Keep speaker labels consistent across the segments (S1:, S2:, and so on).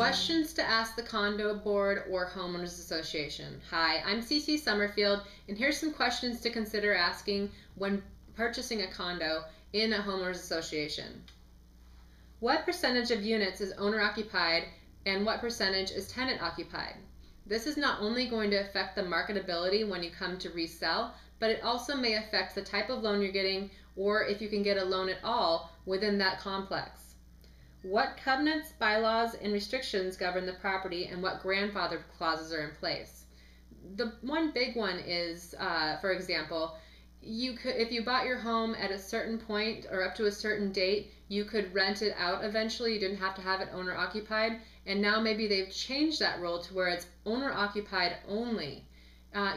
S1: Questions to ask the condo board or homeowners association. Hi, I'm CC Summerfield, and here's some questions to consider asking when purchasing a condo in a homeowners association. What percentage of units is owner occupied and what percentage is tenant occupied? This is not only going to affect the marketability when you come to resell, but it also may affect the type of loan you're getting or if you can get a loan at all within that complex. What covenants, bylaws, and restrictions govern the property and what grandfather clauses are in place? The one big one is, for example, if you bought your home at a certain point or up to a certain date, you could rent it out eventually. You didn't have to have it owner occupied. And now maybe they've changed that rule to where it's owner occupied only.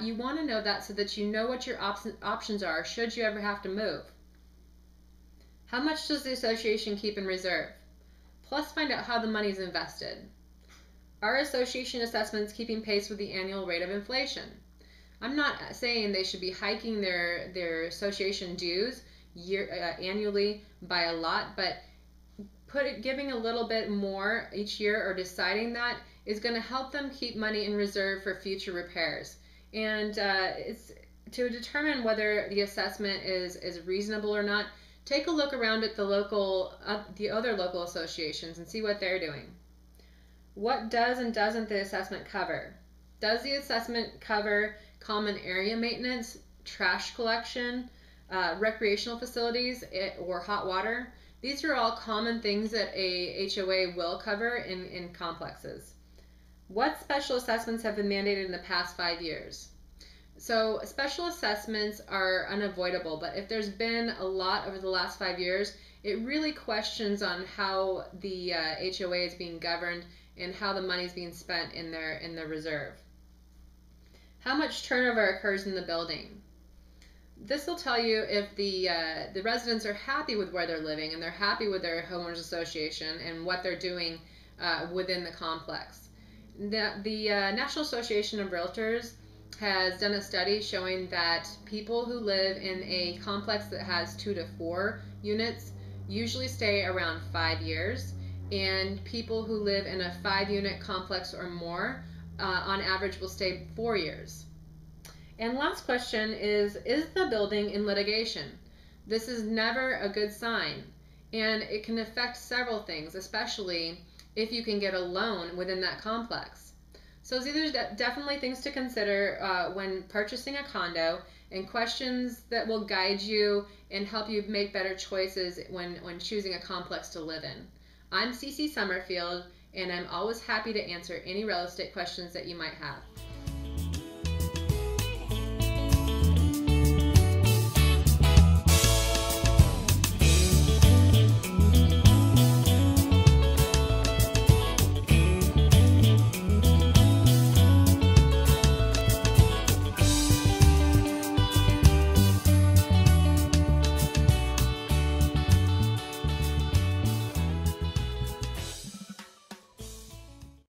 S1: You want to know that so that you know what your options are should you ever have to move. How much does the association keep in reserve? Plus find out how the money is invested. Are association assessments keeping pace with the annual rate of inflation? I'm not saying they should be hiking their association dues annually by a lot, but giving a little bit more each year or deciding that is going to help them keep money in reserve for future repairs. And it's to determine whether the assessment is reasonable or not. Take a look around at the other local associations and see what they're doing. What does and doesn't the assessment cover? Does the assessment cover common area maintenance, trash collection, recreational facilities, or hot water? These are all common things that a HOA will cover in complexes. What special assessments have been mandated in the past 5 years? So special assessments are unavoidable, but if there's been a lot over the last 5 years, it really questions on how the HOA is being governed and how the money is being spent in their reserve. How much turnover occurs in the building? This will tell you if the residents are happy with where they're living and they're happy with their homeowners association and what they're doing within the complex. The National Association of Realtors has done a study showing that people who live in a complex that has 2 to 4 units usually stay around 5 years, and people who live in a 5-unit complex or more on average will stay 4 years. And last question is the building in litigation? This is never a good sign, and it can affect several things, especially if you can get a loan within that complex. So these are definitely things to consider when purchasing a condo, and questions that will guide you and help you make better choices when choosing a complex to live in. I'm CC Summerfield, and I'm always happy to answer any real estate questions that you might have.